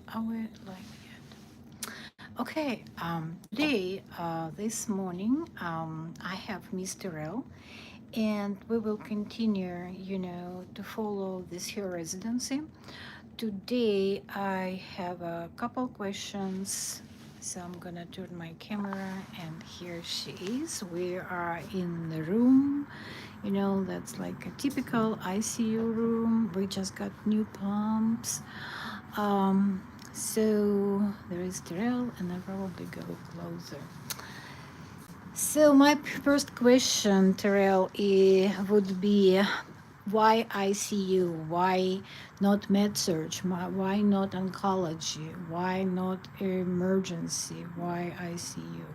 I would like it. Okay, today, this morning, I have Mr. Terell, and we will continue, to follow this here residency. Today, I have a couple questions, so I'm gonna turn my camera, and here she is. We are in the room. That's like a typical ICU room. We just got new pumps. Um, so there is Terrell, and I'll probably go closer. So my first question, Terrell, would be why ICU? Why not med surg? Why not oncology? Why not emergency? Why ICU?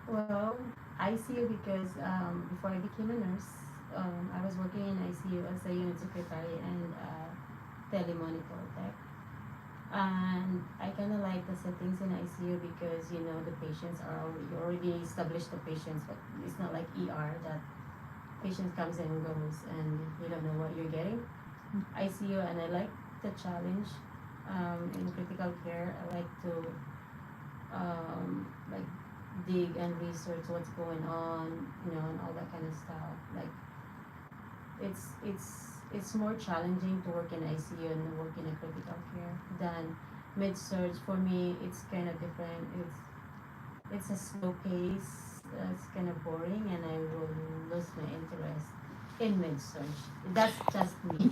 Well, ICU because before I became a nurse, I was working in ICU as a unit secretary and telemonitor tech. And I kind of like the settings in ICU because the patients are you already established the patients, but it's not like ER that patient comes and goes and you don't know what you're getting. ICU, and I like the challenge in critical care. I like to like dig and research what's going on, and all that kind of stuff. Like it's more challenging to work in ICU and work in a critical care than mid surge. For me, it's kind of different. It's a slow pace. It's kind of boring, and I will lose my interest in mid surge. That's just me.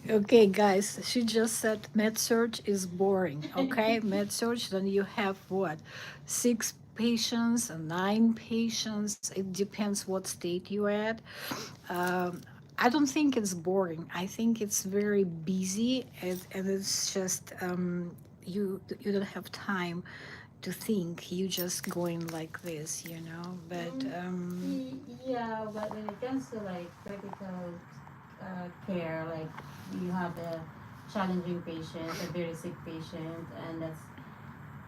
Okay, guys, she just said med surg is boring. Okay, med surg, then you have what, six patients, nine patients. It depends what state you're at. Um, I don't think it's boring. I think it's very busy, and it's just you don't have time to think. You just going like this. But Yeah, but when it comes to like critical care, like you have a challenging patient, a very sick patient, and that's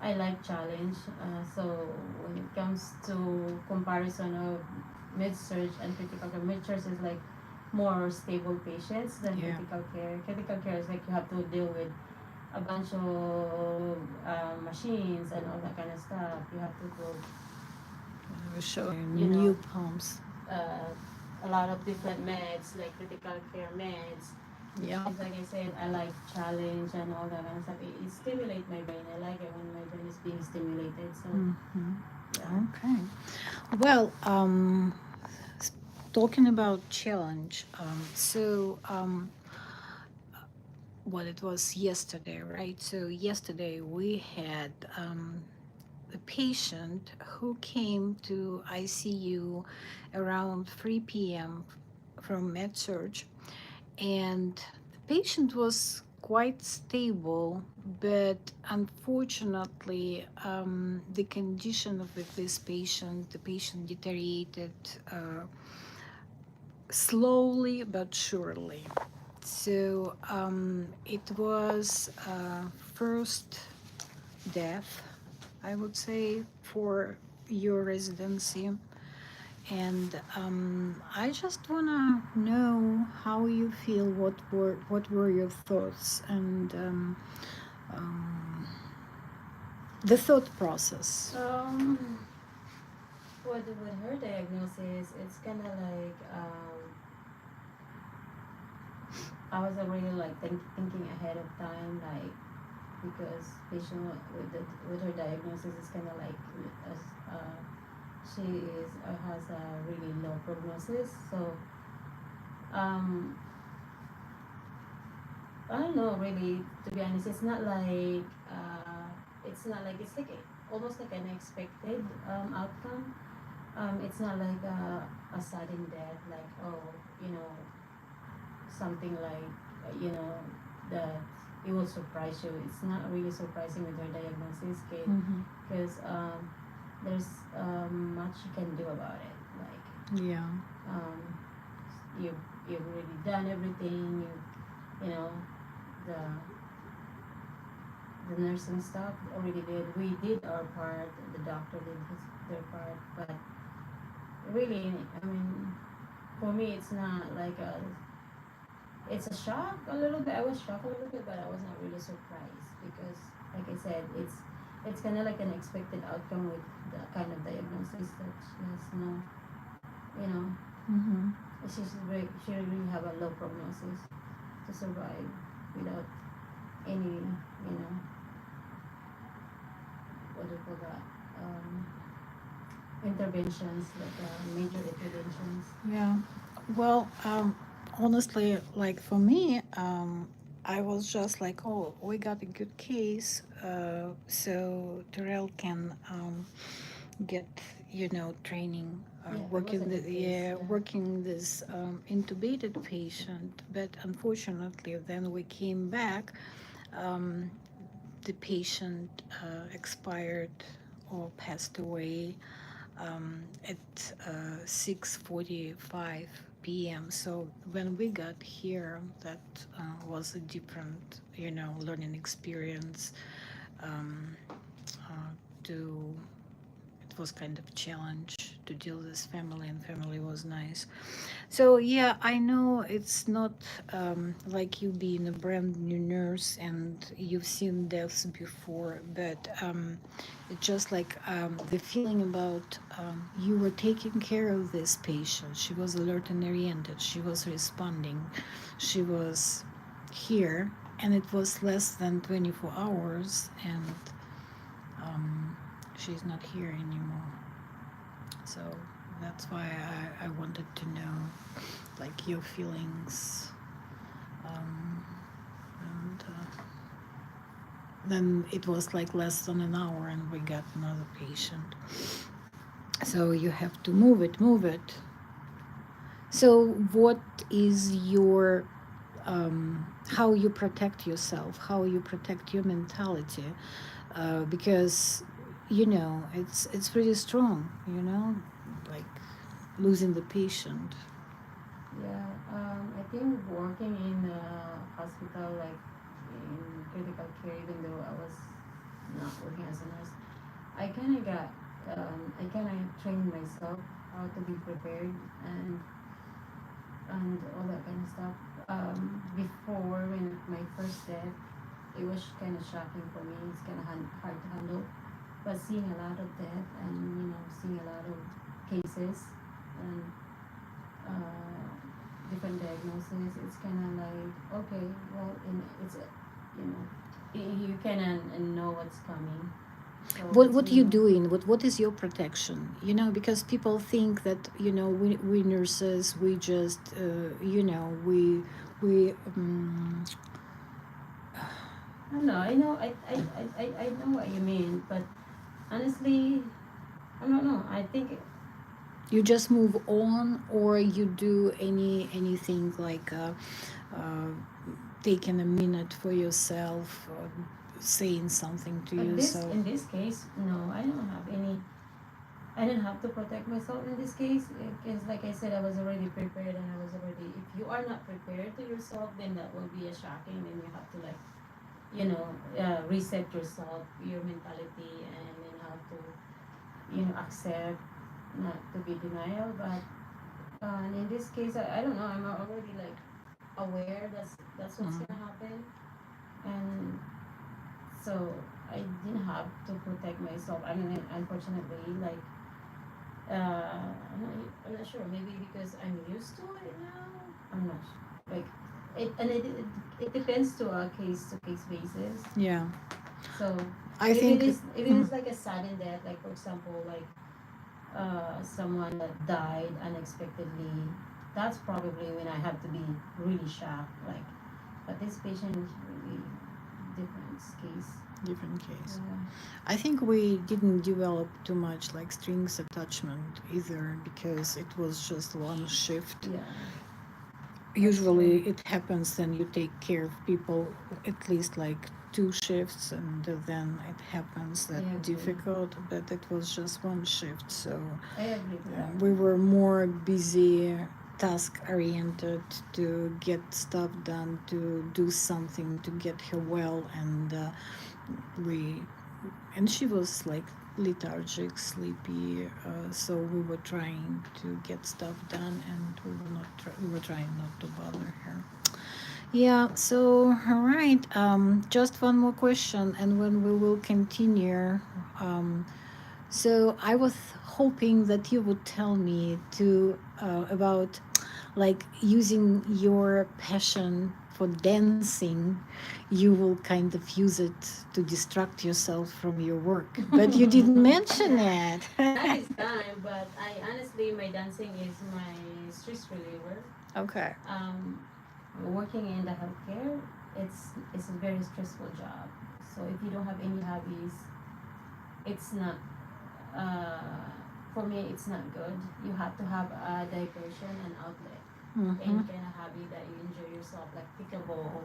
I like challenge. So when it comes to comparison of mid surge and critical care, mid surge is like more stable patients than yeah, critical care. Critical care is like you have to deal with a bunch of machines and all that kind of stuff. You have to do, I was showing you new know, pumps. uh, a lot of different meds, like critical care meds. Yeah. And like I said, I like challenge and all that kind of stuff. It stimulates my brain. I like it when my brain is being stimulated. So Hmm. yeah. Okay. Well, s- talking about challenge, what it was yesterday, right? So yesterday we had a patient who came to ICU around 3 p.m. from MedSurg, and the patient was quite stable, but unfortunately, the condition of this patient, the patient deteriorated slowly but surely. So it was first death, I would say, for your residency. And I just wanna know how you feel. What were your thoughts and um, the thought process? With her diagnosis, it's kind of like I was already like thinking ahead of time, like because patient with her diagnosis is kind of like she is has a really low prognosis. So um, I don't know really, to be honest. It's like almost like an expected outcome. It's not like a sudden death, like oh, you know, something like that it will surprise you. It's not really surprising with her diagnosis, kid, Hmm. because there's much you can do about it. Like Yeah. um, you you've already done everything. You know the the nursing staff already did. We did our part. The doctor did their part, but really, I mean, for me, it's not like it's a shock a little bit. I was shocked a little bit, but I was not really surprised because, like I said, it's kind of like an expected outcome with the kind of diagnosis that she has no, you know, Mm-hmm. she really have a low prognosis to survive without any, what do you call that, interventions, like major interventions. Yeah. Well, honestly, like for me, I was just like, oh, we got a good case, so Terrell can get, training, Yeah, it was a working the good case. yeah, Yeah. working this intubated patient. But unfortunately, then we came back. Um, the patient expired or passed away at 6:45 p.m. So when we got here, that was a different, learning experience. Um, to It was kind of challenge to deal with this family, and family was nice. So yeah, I know it's not like you being a brand new nurse and you've seen deaths before, but it's just like the feeling about you were taking care of this patient. She was alert and oriented. She was responding. She was here, and it was less than 24 hours, and she's not here anymore. So that's why I wanted to know, like, your feelings. Um, and then it was like less than an hour, and we got another patient. So you have to move it, move it. So, what is your how you protect yourself, how you protect your mentality? Because it's pretty strong, like losing the patient. Yeah, I think working in a hospital, like in critical care, even though I was not working as a nurse, I kind of trained myself how to be prepared and all that kind of stuff. Before when my first death, it was kind of shocking for me. It's kind of hard to handle, but seeing a lot of death and seeing a lot of cases and uh, different diagnoses, it's kind of like okay, well, it's you know you kind of know what's coming, so what it's what are you really doing? What is your protection? Because people think that we nurses, we just we I don't know. I know what you mean, but honestly, I don't know. I think you just move on, or you do anything like uh, taking a minute for yourself, saying something to yourself. in this case, no, I don't have any. I didn't have to protect myself in this case because, like I said, I was already prepared and I was already. If you are not prepared to yourself, then that will be a shocking. Then you have to like, reset yourself, your mentality, and then have to, accept, not to be denial. But in this case, I don't know. I'm already like aware that's what's Mhm. gonna happen, and so I didn't have to protect myself. I mean, unfortunately, like I'm not sure. Maybe because I'm used to it now. I'm not sure. Like it depends to case basis. Yeah, So I think. if it Mhm. is like a sudden death, like for example, like someone that died unexpectedly, that's probably when I have to be really shocked. Like, but this patient is really different case. Different case. Yeah. I think we didn't develop too much like strings attachment either, because it was just one shift. Yeah, that's true. Usually it happens, then you take care of people at least like two shifts, and then it happens I that agree. difficult, but it was just one shift. So I agree to that we one. were more busy, task oriented, to get stuff done, to do something to get her well. And we and she was like lethargic, sleepy, so we were trying to get stuff done, and we were trying not to bother her. Yeah, so all right. Just one more question, and when we will continue. Um, so I was hoping that you would tell me to about like using your passion for dancing. You will kind of use it to distract yourself from your work, but you didn't mention Yeah, it. that is time. But I honestly, my dancing is my stress reliever. Okay. Um, Working in the healthcare, it's a very stressful job. So if you don't have any hobbies, it's not. For me, it's not good. You have to have a diversion and outlet. Mm-hmm. Any kind of hobby that you enjoy yourself, like pickleball,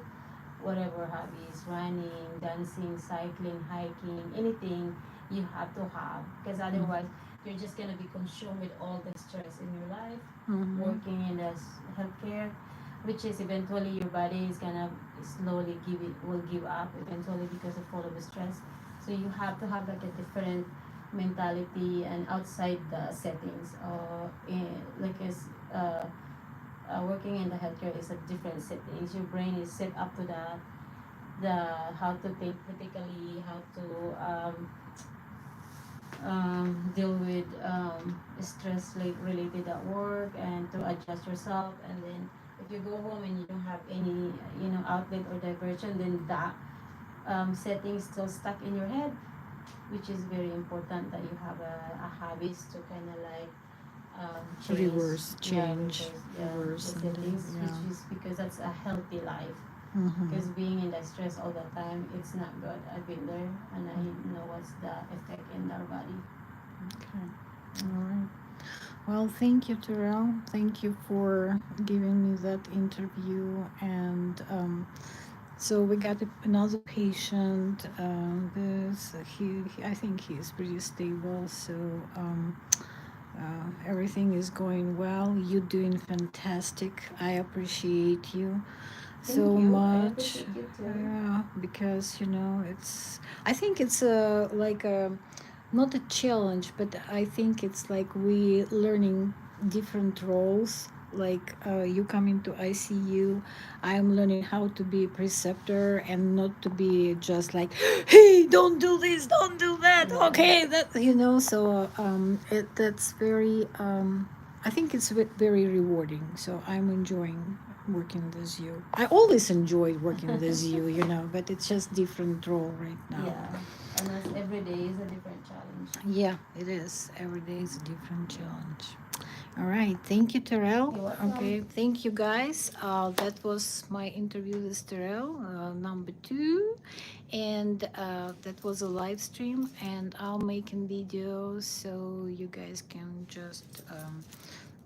whatever hobbies, running, dancing, cycling, hiking, anything you have to have, because otherwise you're just gonna be consumed with all the stress in your life, Mm-hmm. working in the healthcare, which is eventually your body is gonna slowly will give up eventually because of all of the stress. So you have to have like a different mentality and outside the settings, like as working in the healthcare is a different settings. Your brain is set up to that, the how to think critically, how to deal with stress related at work, and to adjust yourself. And then if you go home and you don't have any outlet or diversion, then that setting is still stuck in your head, which is very important that you have a habits to kind of like change, Reverse yeah, change, the reverse, and then settings, which yeah. is because that's a healthy life. Mm-hmm. Because being in that stress all the time, it's not good. I've been there, and I know what's the effect in our body. Okay. All right. Well, thank you, Terrell. Thank you for giving me that interview. And so we got another patient. This I think he's pretty stable. So everything is going well. You're doing fantastic. I appreciate you Thank so you. I much. appreciate you too. Yeah, because it's. I think it's a like a not a challenge, but I think it's like we learning different roles. Like you come into ICU, I'm learning how to be a preceptor and not to be just like, hey, don't do this, don't do that. Yeah. Okay, that So that's very. I think it's very rewarding. So I'm enjoying working with you. I always enjoyed working with you, but it's just different role right now. Yeah. And as every day is a different challenge. Yeah, it is. Every day is a different challenge. All right. Thank you, Terrell. You're welcome. Okay. Thank you, guys. That was my interview with Terrell, number two. And that was a live stream. And I'll make a video so you guys can just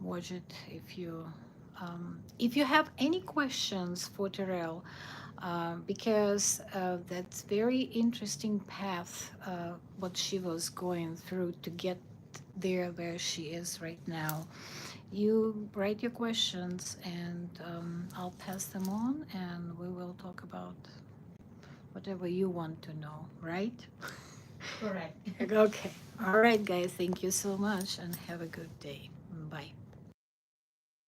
watch it if you have any questions for Terrell, because that's very interesting path what she was going through to get there where she is right now. You write your questions and I'll pass them on and we will talk about whatever you want to know, right? Correct. Okay. All right, guys. Thank you so much and have a good day. Bye.